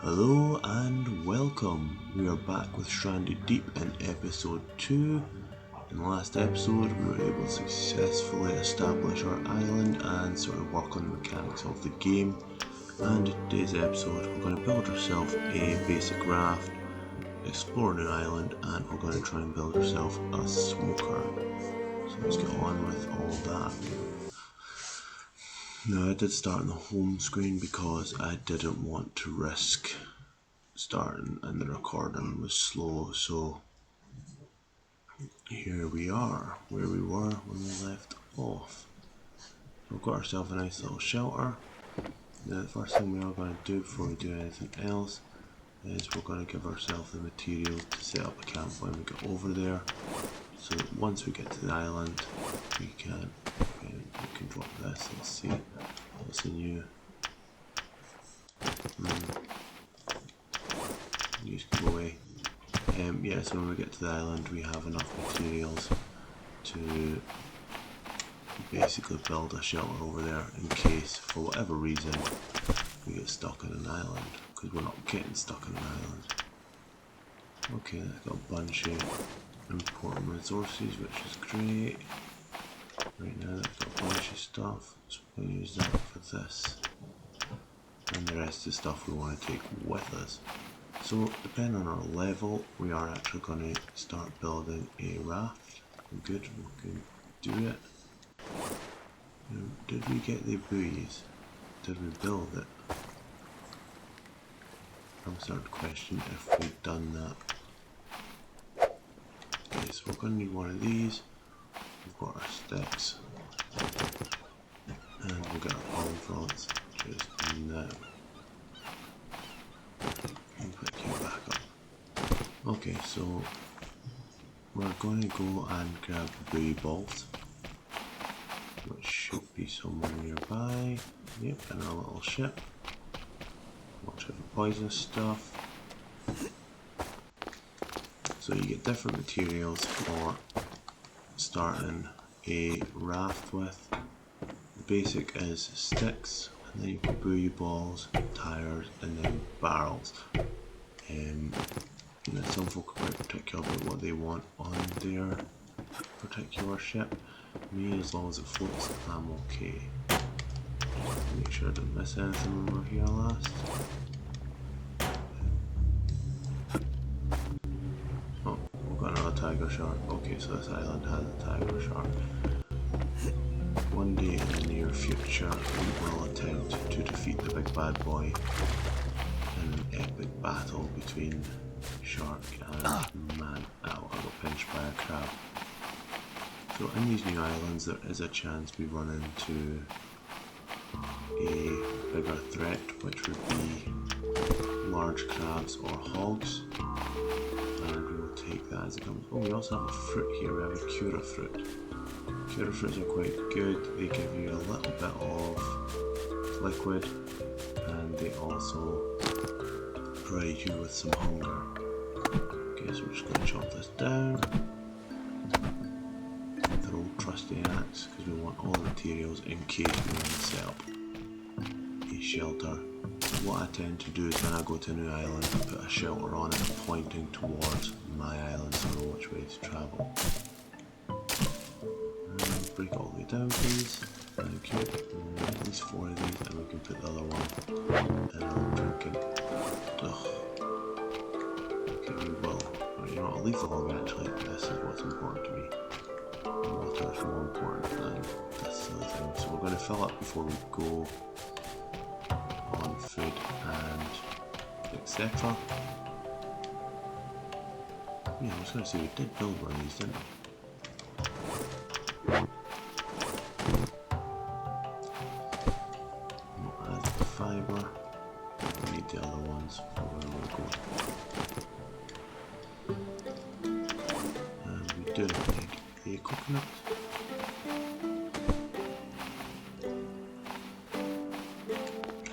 Hello and welcome. We are back with Stranded Deep in episode 2. In the last episode, we were able to successfully establish our island and sort of work on the mechanics of the game. And in today's episode, we're going to build ourselves a basic raft, explore a new island, and we're going to try and build ourselves a smoker. So let's get on with all that. Now, I did start on the home screen because I didn't want to risk starting and the recording was slow, so here we are where we were when we left off. We've got ourselves a nice little shelter. Now the first thing we are going to do before we do anything else is we're going to give ourselves the materials to set up a camp when we get over there, so that once we get to the island we can drop this. Let's see what's the new use go away. Yeah, so when we get to the island we have enough materials to basically build a shelter over there in case for whatever reason we get stuck in an island, because we're not getting stuck in an island. Okay, that's got a bunch of important resources, which is great. Right now that's got a bunch of stuff, so we're going to use that for this, and the rest of the stuff we want to take with us. So depending on our level, we are actually going to start building a raft. Good, we can do it. Now, did we get the buoys? Did we build it? I'm starting to question if we've done that. Okay, so we're going to need one of these. We've got our sticks. And we'll get our palm fronds just now. And pick you back up. Okay, so we're going to go and grab the buoy balls, which should be somewhere nearby. Yep, in our little ship. Watch out for poison stuff. So you get different materials for starting a raft with. The basic is sticks, and then you've got buoy balls, tires, and then barrels. Some folk are quite particular about what they want on their particular ship. Me, as long as it floats, I'm okay. Make sure I didn't miss anything when we were here last. Oh, we've got another tiger shark. Okay, so this island has a tiger shark. One day in the near future, we will attempt to defeat the big bad boy in an epic battle between shark and man. Ow, I got pinched by a crab. So in these new islands there is a chance we run into a bigger threat, which would be large crabs or hogs, and we will take that as it comes. Oh, we also have a fruit here. We have a cura fruit. Cura fruits are quite good. They give you a little bit of liquid, and they also provide you with some hunger. Okay, so we're just going to chop this down. With our old trusty axe, because we want all the materials in case we want to set up a shelter. What I tend to do is when I go to a new island, I put a shelter on it pointing towards my island so I know which way to travel. And break all the way down, please. Thank you. And at least 4 of these, and we can put the other one in our drinking. Ugh. Okay, we will. Right, you know what, I'll leave the log actually. This is what's important to me. Water is more important than this silly thing. So we're going to fill up before we go on food and etc. Yeah, I was going to say we did build one of these, didn't we? We'll add the fibre. We need the other ones for where we're going. And we do need a coconut.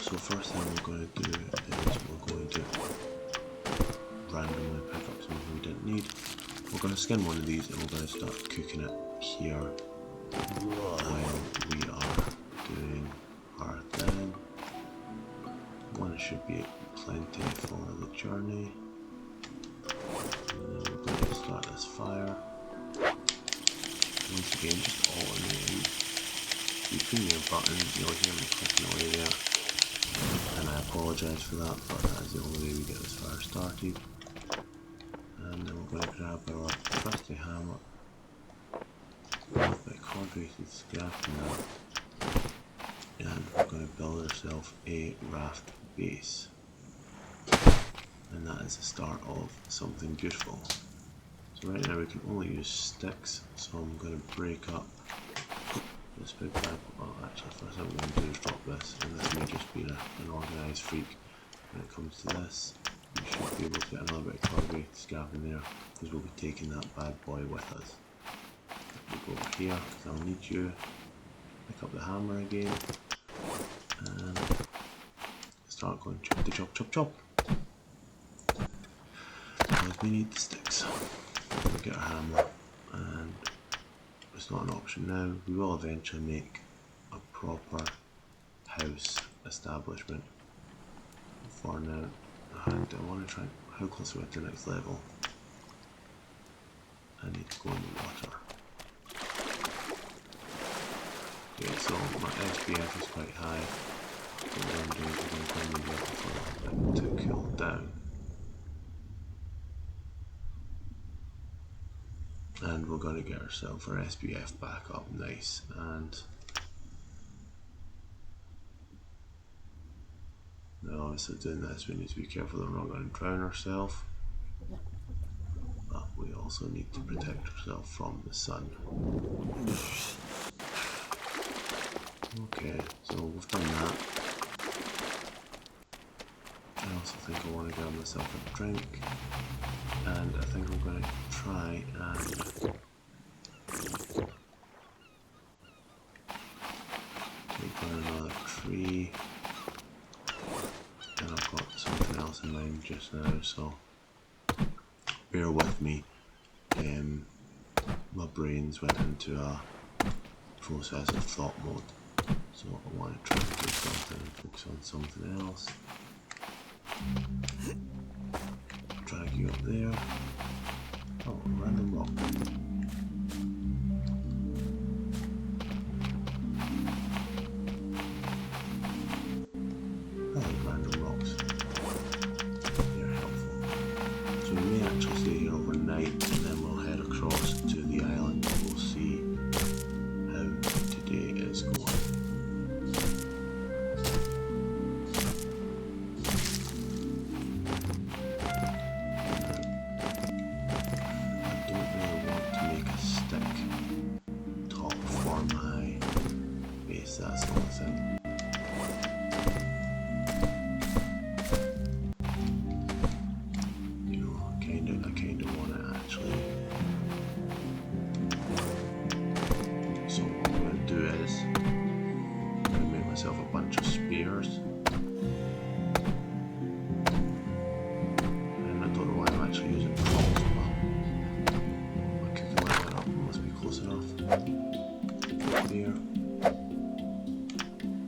So first thing we're going to do is we're going to randomly pick up something we didn't need. We're going to skin one of these and we're going to start cooking it here while we are doing our thing. One should be plenty for the journey. And then we're going to start this fire. Once again, just all in the end. Between your button, you'll hear me clicking away there. And I apologise for that, but that's the only way we get this fire started. And then we're going to grab our trusty hammer, a bit of corrugated scrap now, and we're going to build ourselves a raft base. And that is the start of something beautiful. So right now we can only use sticks, so I'm going to break up this big bag. Well, actually, first thing I'm going to do is drop this, and this may just be an organised freak when it comes to this. You should be able to get another bit of corrugated scrap in there, because we'll be taking that bad boy with us. We'll go over here, because I'll need you. Pick up the hammer again, and start going chop, chop, chop, chop. Because we need the sticks. We'll get our hammer, and it's not an option now. We will eventually make a proper house establishment. For now, and I want to try how close we are to the next level. I need to go in the water. Okay, so my SPF is quite high. So what I'm doing is I'm going to go in the water for a little bit to cool down. And we're going to get ourselves our SPF back up nice, and now obviously doing this we need to be careful that we're not going to drown ourselves, but we also need to protect ourselves from the sun. Okay, so we've done that. I also think I want to grab myself a drink, and I think I'm going to try and take down another tree, and I've got something else in mind just now, so bear with me. My brains went into a process of thought mode, so I want to try and do something and focus on something else. Drag you up there. Oh, random rock. Oh, random rocks. They're helpful. So we may actually stay here overnight, and then we'll head across to the island and we'll see how today is going. That's the only thing. You know, I kinda want to actually. So what I'm going to do is I'm going to make myself a bunch of spears, and I don't know why I'm actually using props. Well, I'm cooking that up. Must be close enough. Spear.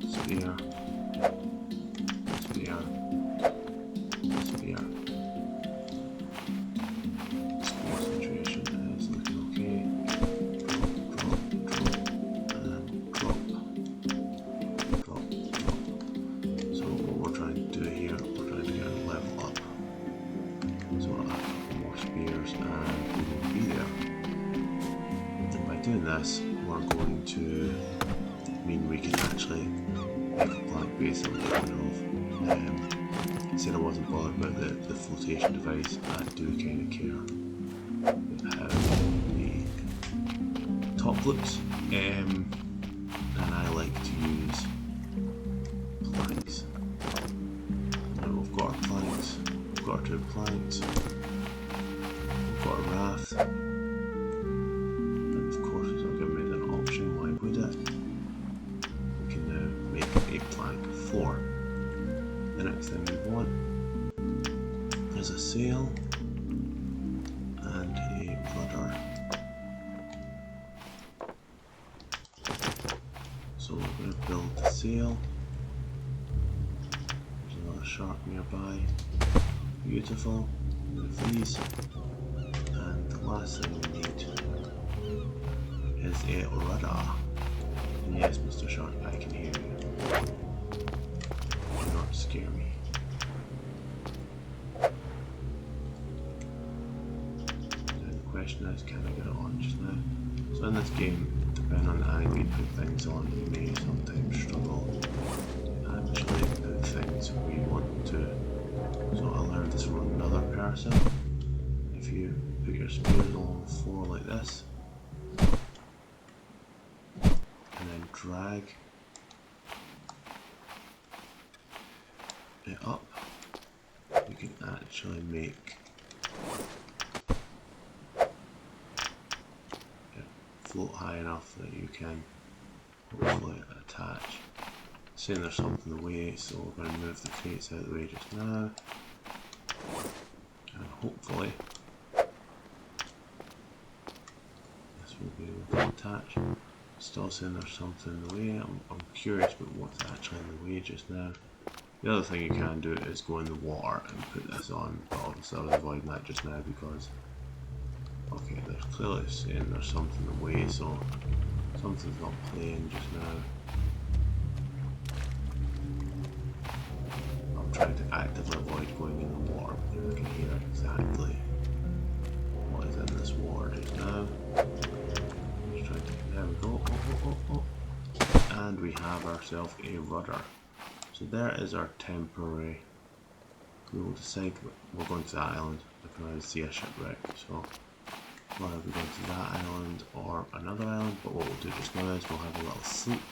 Spear, spear, spear. Spear situation is looking okay. Drop, and drop, drop. So what we're trying to do here, we're trying to get a level up. So I'll have a couple more spears and we will be there. And by doing this, we're going to mean we can actually make a plank base that we're kind of. Said I wasn't bothered about the flotation device. I do kind of care about how the top looks, and I like to use planks. Now we've got our planks, we've got our 2 planks, we've got a raft, and of course it's not giving me an option. Why would it? A plank floor. The next thing we want is a sail and a rudder. So we're going to build the sail. There's another shark nearby. Beautiful. Move these. And the last thing we need is a rudder. And yes, Mr. Shark, I can hear you. Do not scare me. Now the question is, can I get it on just now? So in this game, depending on the angle you put things on, you may sometimes struggle to actually put things where you want to. So I learned this from another person. If you put your spears along the floor like this, and then drag it up, you can actually make it float high enough that you can hopefully attach. Saying there's something in the way, so we're going to move the crates out of the way just now, and hopefully this will be able to attach. Still saying there's something in the way. I'm curious about what's actually in the way just now. The other thing you can do is go in the water and put this on, but obviously I was avoiding that just now because, okay, they're clearly saying there's something in the way, so something's not playing just now. I'm trying to actively avoid going in the water because I can hear exactly what is in this water just now. Just trying to, there we go, and we have ourselves a rudder. So there is our temporary. We will decide we're going to that island. I can already see a shipwreck, so we'll either be going to that island or another island, but what we'll do just now is we'll have a little sleep.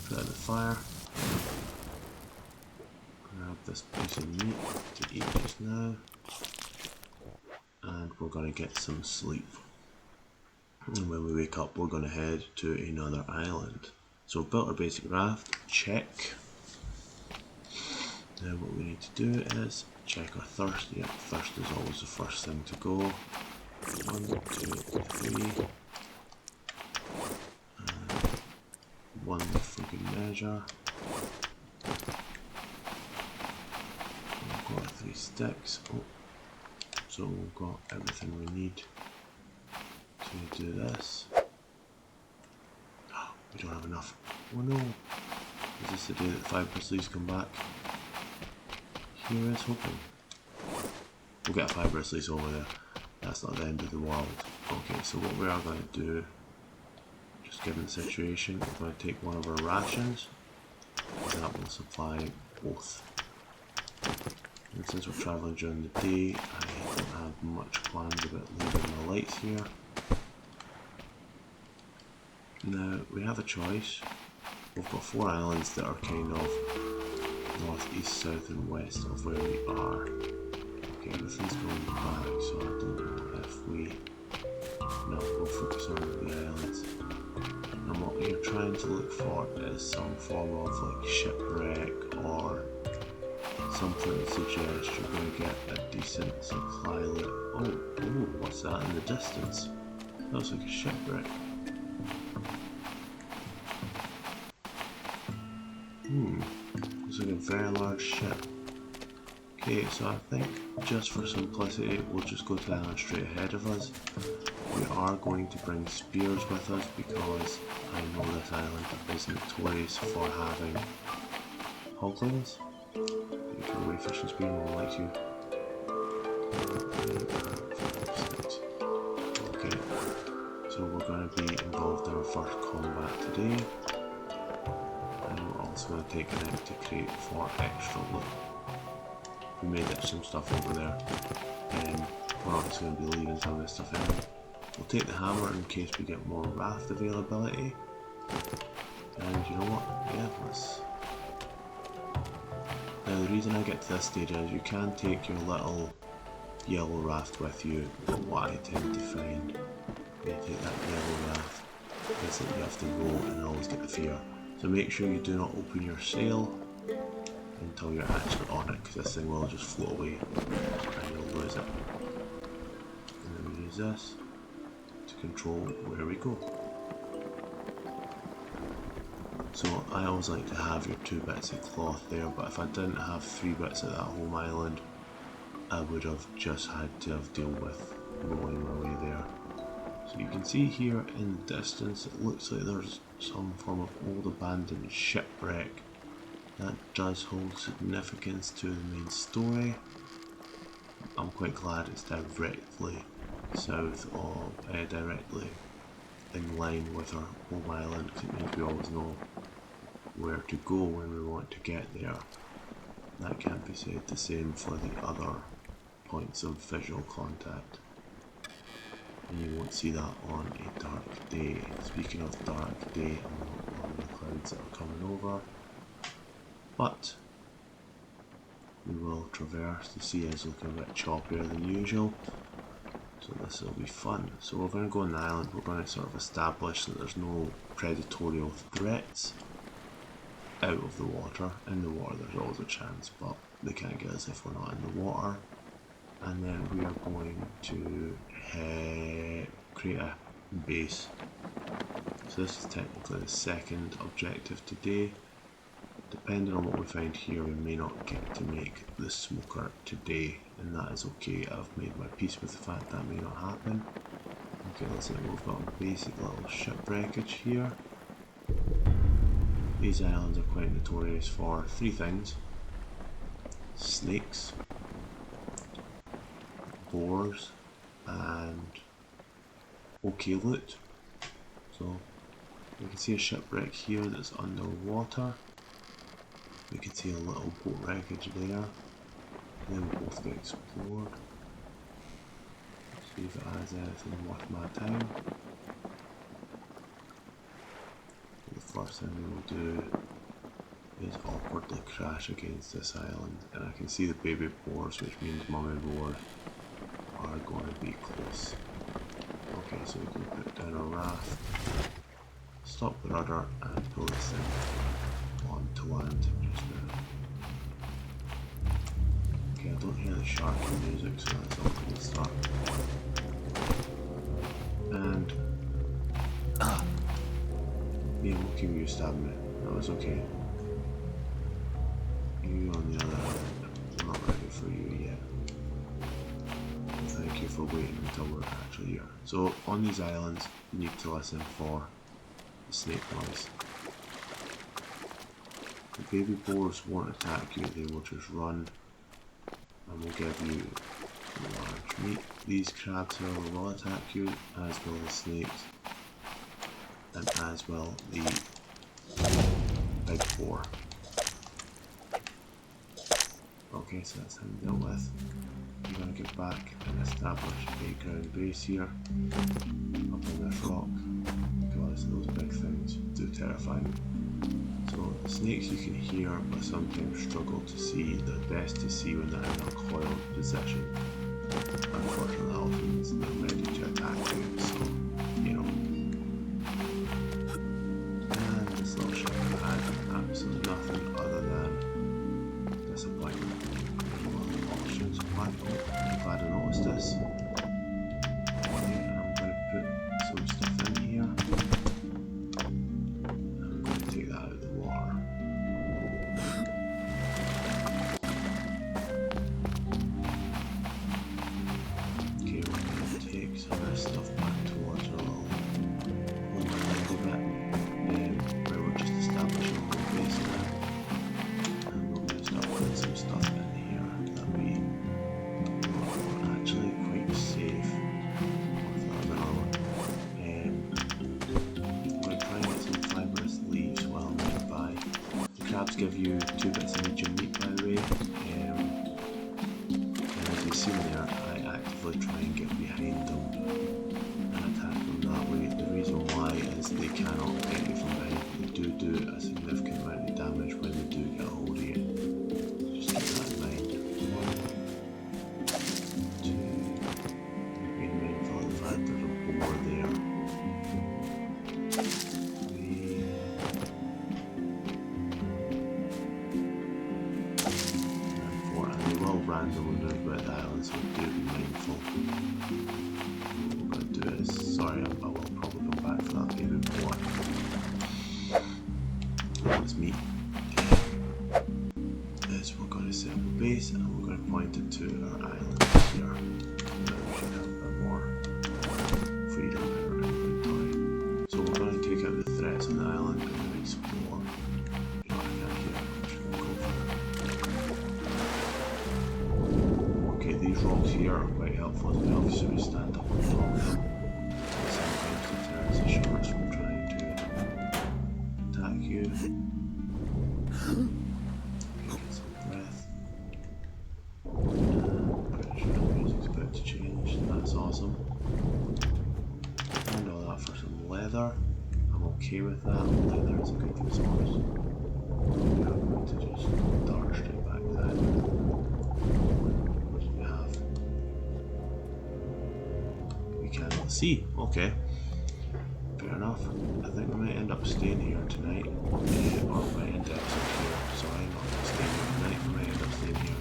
Put out the fire. Grab this piece of meat to eat just now. And we're going to get some sleep. And when we wake up, we're going to head to another island. So we've built our basic raft, check. Now what we need to do is check our thirst. Yeah, thirst is always the first thing to go. 1, 2, 3. One for good measure. We've got 3 sticks. Oh, so we've got everything we need to do this. We don't have enough. Oh no! Is this the day that 5 grizzlies come back? Here is hoping. We'll get 5 grizzlies over there. That's not the end of the world. Okay, so what we are going to do, just given the situation, we're going to take one of our rations. That will supply both. And since we're travelling during the day, I don't have much plans about leaving the lights here. Now, we have a choice. We've got 4 islands that are kind of north, east, south and west of where we are. Okay, everything's going back, so I don't know if we... No, we'll focus on the islands. And what you're trying to look for is some form of like shipwreck or something that suggests you're going to get a decent supply loot. Oh, what's that in the distance? That looks like a shipwreck. Looks like a very large ship. Okay, so I think just for simplicity, we'll just go to the island straight ahead of us. We are going to bring spears with us because I know this island is notorious for having hoglins. You can away fishing spear and we'll like you. Okay, so we're going to be involved in our first combat today. And we're also going to take an empty crate for extra loot. We may ditch some stuff over there, and we're obviously going to be leaving some of this stuff in. We'll take the hammer in case we get more raft availability. And you know what? Yeah, let's... Now the reason I get to this stage is you can take your little yellow raft with you, but what I tend to find when you take that yellow raft is that you have to row and always get the fear. So make sure you do not open your sail until you're actually on it, because this thing will just float away and you'll lose it. And then we use this to control where we go. So I always like to have your 2 bits of cloth there, but if I didn't have 3 bits of that home island, I would have just had to have deal with rolling my way there. So you can see here in the distance, it looks like there's some form of old abandoned shipwreck. That does hold significance to the main story. I'm quite glad it's directly south of, directly in line with our home island, because it means we always know where to go when we want to get there. That can't be said the same for the other points of visual contact. And you won't see that on a dark day. Speaking of dark day, I'm not on the clouds that are coming over, but we will traverse. The sea is looking a bit choppier than usual, so this will be fun. So we're going to go on the island, we're going to sort of establish that there's no predatory threats out of the water. In the water there's always a chance, but they can't get us if we're not in the water. And then we are going to create a base. So this is technically the second objective today. Depending on what we find here, we may not get to make the smoker today, and that is okay. I've made my peace with the fact that may not happen. Okay, let's say we've got a basic little shipwreckage here. These islands are quite notorious for 3 things: snakes, boars, and okay loot. So we can see a shipwreck here that's underwater. We can see a little boat wreckage there. They will both get explored. See if it has anything worth my time. The first thing we will do is awkwardly crash against this island, and I can see the baby boars, which means mummy boars are going to be close. Okay, so we can put down a raft, stop the rudder, and pull this thing onto land just now. Okay, I don't hear the shark music, so that's all a good start. And yeah, we'll keep you stabbing me. That was okay. You on the other hand, I'm not ready for you yet. Thank you for waiting until we're actually here. So on these islands, you need to listen for the snake noise. The baby boars won't attack you, they will just run and will give you large meat. These crabs, however, will attack you, as will the snakes, and as will the big boar. Okay, so that's him dealt with. I'm going to get back and establish a ground base here, up on this rock, because those big things do terrify me. So snakes you can hear, but sometimes struggle to see. They're best to see when they're in a coiled position. Unfortunately, that also means they're ready to attack you, so, you know. And this little ship had absolutely nothing other than disappointment. Options. I'm glad I noticed this. Okay, and I'm going to put some stuff in here. I'm going to take that out of the water. Okay, we're going to take some of this stuff back towards our little home bit, where we're just establishing a home base now. And we're going to start putting some stuff in here that we are actually quite safe. I'm going to try and get some fibrous leaves while I'm nearby. The crabs give you 2 bits of medium meat, by the way, and as you've seen there, I actively try and get behind them and attack them that way. The reason why is they cannot get you from behind. They do a significant amount of damage when they do get a hold of you. Just keep that in mind. 1, 2, being mindful of the fact there's a boar there. 3, and 4, and they will randomly move about the island, so do be mindful. What we're going to do is, sorry, I will probably come back for that baby boar. meat is we're going to set up a base and we're going to point it to our island here. Now we should have a bit more freedom in our inventory. So we're going to take out the threats on the island and then explore. You know, I can't hear it, I'm just going to go for it. Okay, these rocks here are quite helpful as well, so we stand up on top of them. Sometimes deterrence the sharks from trying to attack you. Get some breath. Pretty sure the music's about to change, that's awesome. And all that for some leather. I'm okay with that, leather is a good resource. We are going to just dart straight back to that. What do we have? We cannot see, okay. Fair enough. I think we might end up staying here tonight. Or we might end up here. Sorry, not staying here tonight. We might end up staying here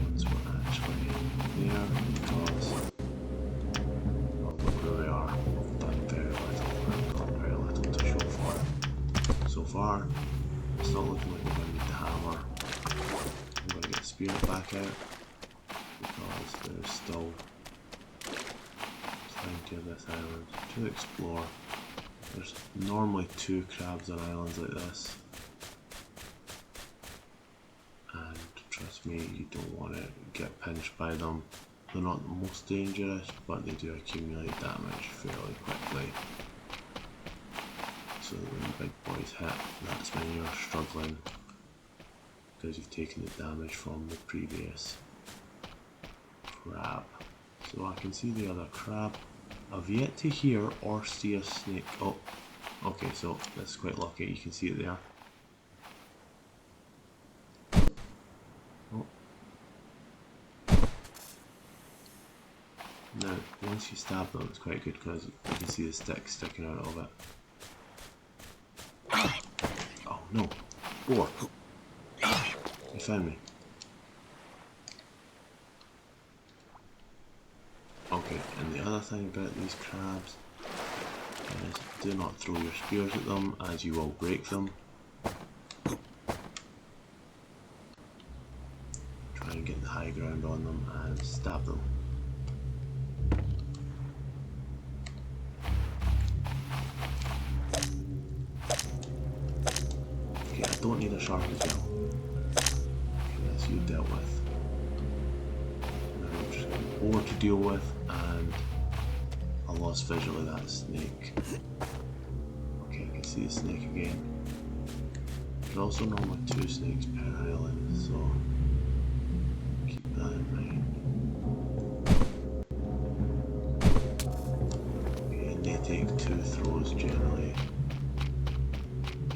once we're actually there because well, look where we are. We've done very little. We've got very little to show for it. So far, it's not looking like we're going to need the hammer. I'm going to get the spirit back out because there's still plenty of this island to explore. There's normally 2 crabs on islands like this, and trust me, you don't want to get pinched by them. They're not the most dangerous, but they do accumulate damage fairly quickly. So when the big boys hit, that's when you're struggling because you've taken the damage from the previous crab. So I can see the other crab. I've yet to hear or see a snake. Oh, okay, so that's quite lucky. You can see it there. Oh. Now, once you stab them, it's quite good because you can see the stick sticking out of it. Oh no, boar! You found me. Okay, and the other thing about these crabs is do not throw your spears at them as you will break them. Try and get the high ground on them and stab them. Okay, I don't need a shark as well. Okay, that's you dealt with. Now I'm just got a boar to deal with, and I lost visually that snake. Okay, I can see the snake again. There's also normally 2 snakes per island, so keep that in mind. Okay, and they take 2 throws generally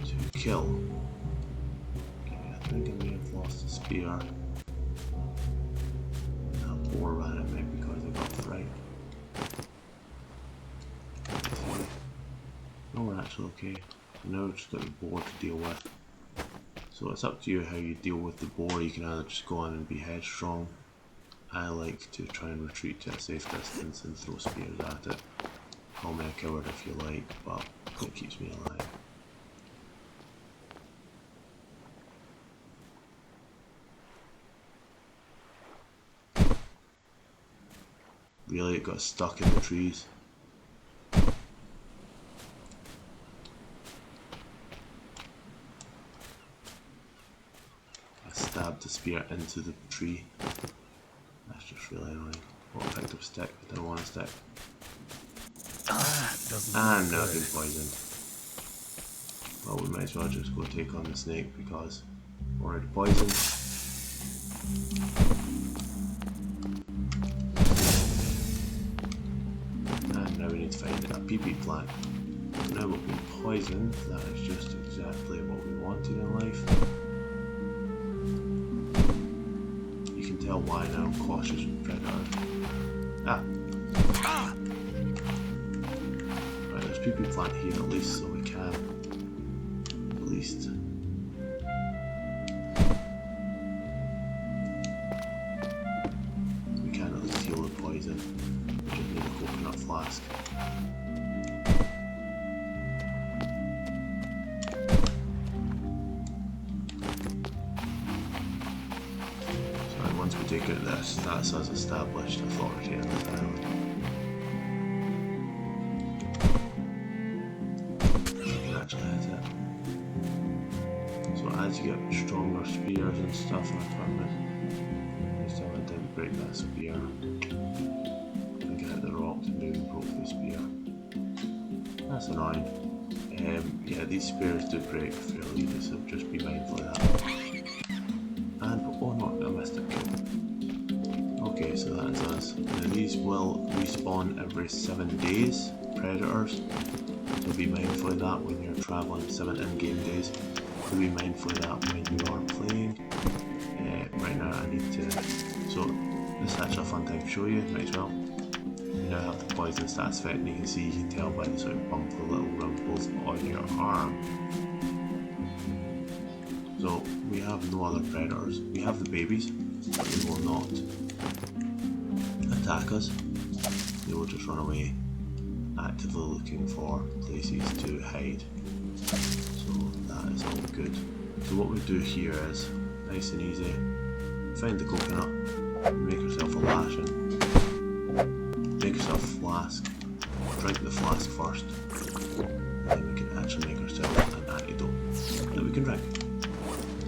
to kill. Okay, I think I may have lost a spear. That boar ran at me because I got fright. No, we're actually okay. So now we've just got the boar to deal with. So it's up to you how you deal with the boar. You can either just go on and be headstrong. I like to try and retreat to a safe distance and throw spears at it. Call me a coward if you like, but it keeps me alive. Really, it got stuck in the trees. Stabbed the spear into the tree. That's just really annoying. Oh, I picked up a stick. I didn't want a stick. And now I've been poisoned. Well, we might as well just go take on the snake because we're already poisoned. And now we need to find a PP plant. Now we've been poisoned. That is just exactly what we wanted in life. Tell why now I'm cautious with predators. Right, there's PP plant here at least, so we can at least heal the poison. We just need a coconut flask. once we take out this, that's us established authority on this island. You can actually hit it. So as you get stronger spears and stuff and equipment, you still didn't break that spear. And get out the rock to maybe broke the spear. That's annoying. Yeah, these spears do break fairly easy, so just be mindful of that. And, oh no, I missed it, kill. Okay, so that's us. Now these will respawn every 7 days, predators. So be mindful of that when you're travelling, 7 in-game days. So be mindful of that when you are playing. Right now I need to, so this is actually a fun thing to show you, might as well. You now have the poison stats effect, and you can tell by the sort of bumper little ripples on your arm. So we have no other predators. We have the babies, but they will not attack us. They will just run away, actively looking for places to hide. So that is all good. So what we do here is nice and easy. Find the coconut, make yourself a lashing, make yourself a flask, drink the flask first, and then we can actually make ourselves an antidote that we can drink.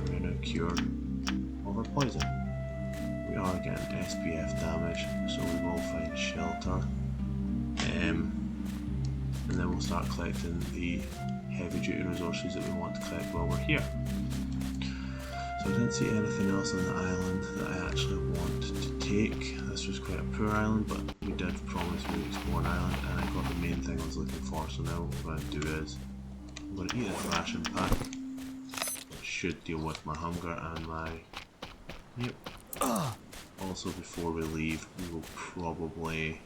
We are now cured of our poison. We are getting SPF damage, so we will find shelter, and then we'll start collecting the heavy duty resources that we want to collect while we're here. So I didn't see anything else on the island that I actually want to take. This was quite a poor island, but we did promise we would explore an island, and I got the main thing I was looking for. So now what we're going to do is I'm going to eat this ration pack. It should deal with my hunger and my... Yep. Also, before we leave, we will probably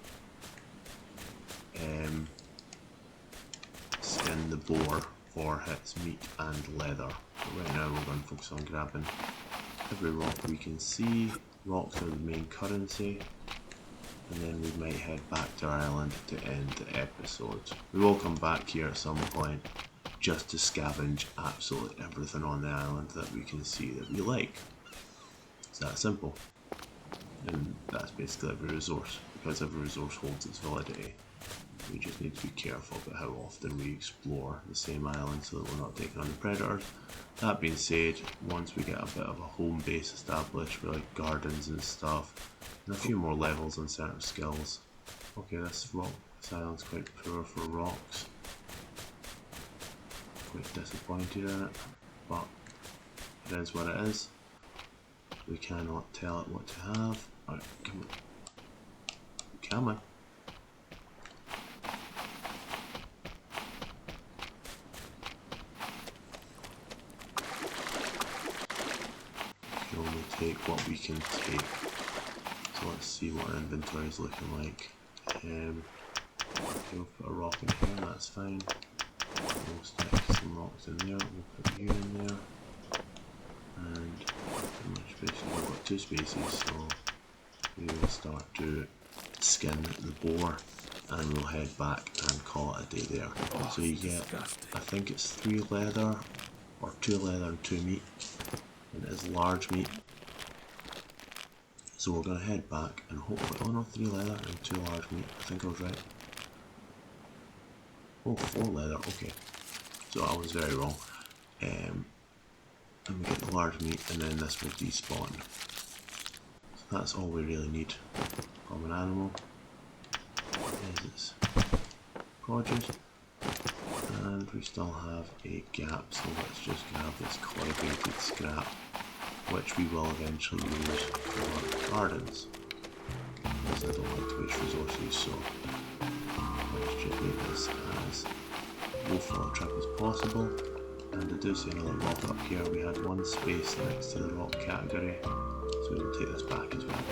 skin the boar for its meat and leather. But right now we're going to focus on grabbing every rock we can see. Rocks are the main currency, and then we might head back to our island to end the episode. We will come back here at some point just to scavenge absolutely everything on the island that we can see that we like. It's that simple. And that's basically every resource, because every resource holds its validity. We just need to be careful about how often we explore the same island so that we're not taking on the predators. That being said, once we get a bit of a home base established with like gardens and stuff, and a few more levels on certain skills. Okay, this island's quite poor for rocks. Quite disappointed in it, but it is what it is. We cannot tell it what to have. Alright, come on. Come on. We can only take what we can take. So let's see what our inventory is looking like. We'll put a rock in here, that's fine. We'll stick some rocks in there, we'll put you in there. And pretty much basically we've got 2 spaces, so we will start to skin the boar and we'll head back and call it a day there. So you get, I think it's 3 leather, or 2 leather and 2 meat, and it is large meat. So we're going to head back and hopefully, oh no, 3 leather and 2 large meat, I think I was right. Oh, 4 leather, okay. So I was very wrong. And we get the large meat, and then this will despawn. So that's all we really need from an animal. Is this produce, and we still have a gap, so let's just grab this corrugated scrap, which we will eventually use for gardens, because I don't like to waste resources, so let's just make this as low for a trip as possible. And I do see another rock up here. We had 1 space next to the rock category, so we will take this back as well.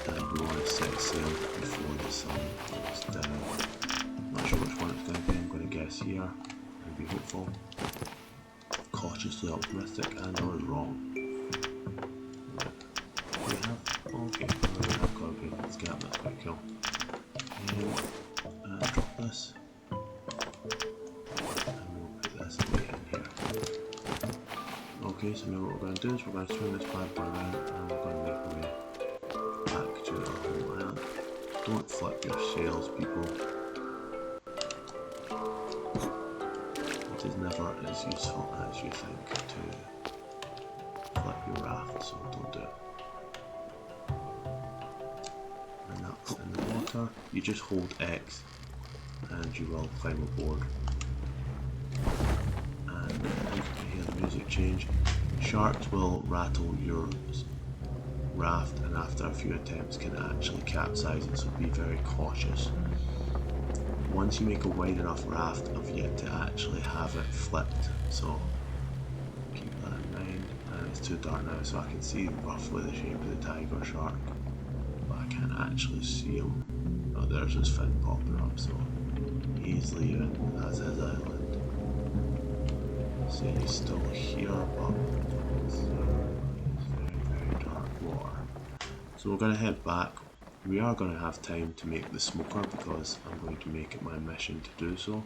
And we want to set sail before the sun goes down. Not sure which one it's going to be, I'm going to guess here and be hopeful. Cautiously optimistic, and I was wrong. We have, okay, we have got a good gap, that's quite cool. Drop this. Okay, so now what we're going to do is we're going to swing this bad boy around and we're going to make our way back to our home island. Don't flip your sails, people. It is never as useful as you think to flip your raft, so don't do it. And that's in the water. You just hold X and you will climb aboard. And you can hear the music change. Sharks will rattle your raft and after a few attempts can actually capsize it, so be very cautious. Once you make a wide enough raft, I've yet to actually have it flipped, so keep that in mind. And it's too dark now, so I can see roughly the shape of the tiger shark, but I can't actually see him. Oh, there's his fin popping up, so he's leaving. That's his island. So he's still here, but it's very, very dark water. So we're going to head back. We are going to have time to make the smoker because I'm going to make it my mission to do so.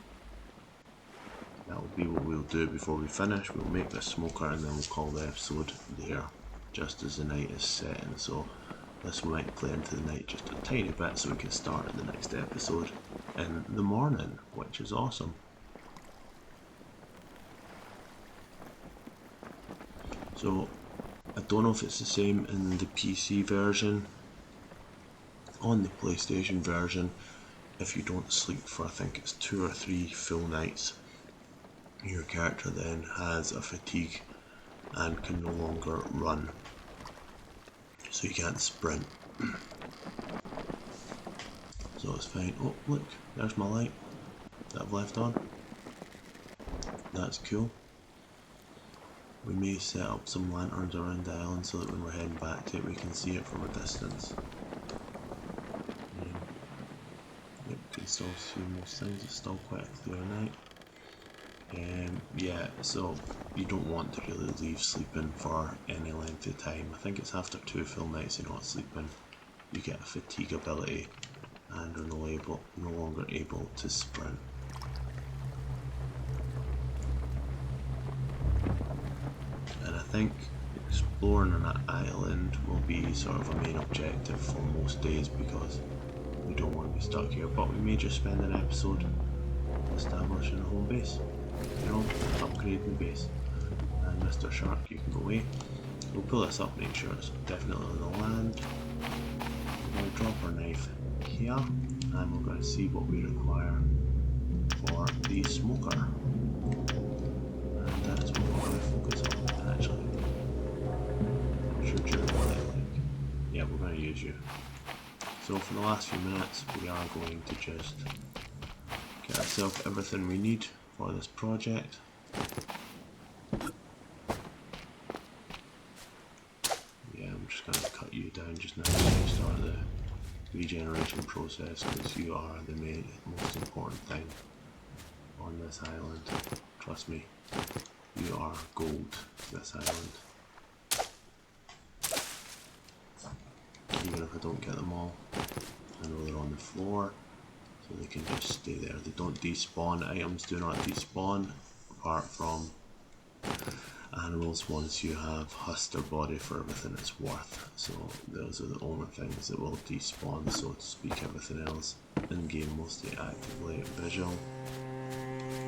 That will be what we'll do before we finish. We'll make the smoker and then we'll call the episode there just as the night is setting. So this might play into the night just a tiny bit so we can start the next episode in the morning, which is awesome. So I don't know if it's the same in the PC version. On the PlayStation version, if you don't sleep for I think it's 2 or 3 full nights, your character then has a fatigue and can no longer run. So you can't sprint. So it's fine. Oh look, there's my light that I've left on. That's cool. We may set up some lanterns around the island so that when we're heading back to it we can see it from a distance. Yep, you can still see most things, it's still quite a clear night. Yeah, so you don't want to really leave sleeping for any length of time. I think it's after 2 full nights of not sleeping you get a fatigue ability and are no longer able to sprint. I think exploring an island will be sort of a main objective for most days because we don't want to be stuck here, but we may just spend an episode establishing a home base, you know, upgrading the base. And Mr. Shark, you can go away. We'll pull this up, make sure it's definitely on the land. We're going to drop our knife here and we're going to see what we require for the smoker. And that's what we're going to focus on actually. Yeah, we're going to use you. So for the last few minutes we are going to just get ourselves everything we need for this project. Yeah, I'm just going to cut you down just now to start the regeneration process because you are the most important thing on this island. Trust me, you are gold to this island. Even if I don't get them all, I know they're on the floor, so they can just stay there. They don't despawn. Items do not despawn, apart from animals once you have husked their body for everything it's worth. So those are the only things that will despawn, so to speak. Everything else in game will stay actively visual.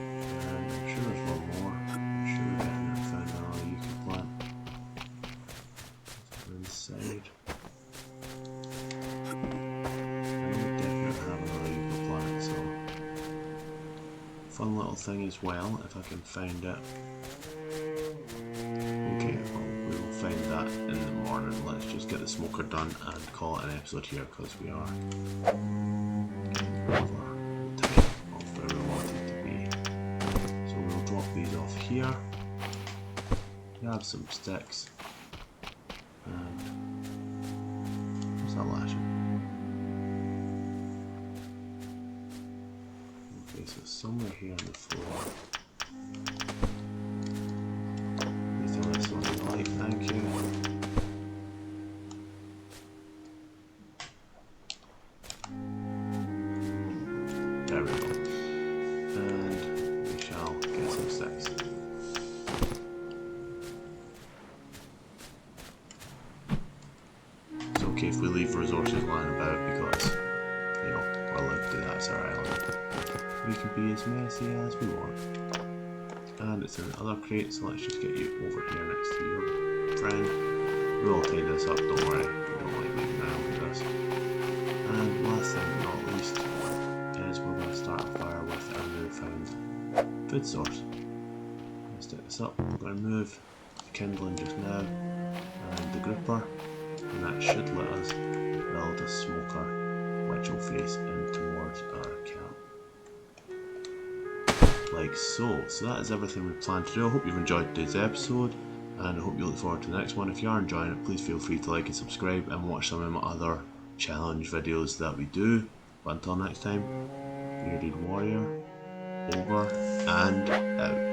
And I'm sure there's one more. I'm sure we're getting there. Found another you can plant. Inside. Fun little thing as well, if I can find it. Okay, well, we will find that in the morning. Let's just get the smoker done and call it an episode here because we are getting over the time of where we wanted to be. So we'll drop these off here. Grab some sticks. And what's that lashing? Okay, so somewhere here on the floor. Anything else on the light? Thank you. There we go. And we shall get some sticks. as messy as we want. And it's in the other crate, so let's just get you over here next to your friend. We'll tie this up, don't worry, we don't like leaving around with this. And last thing but not least is we're going to start a fire with our newfound food source. Let's take this up, we're going to move the kindling just now and the gripper, and that should let us build a smoker which will face in towards our camp. Like so. So that is everything we plan to do. I hope you've enjoyed today's episode, and I hope you look forward to the next one. If you are enjoying it, please feel free to like and subscribe and watch some of my other challenge videos that we do. But until next time, Bearded Warrior, over and out.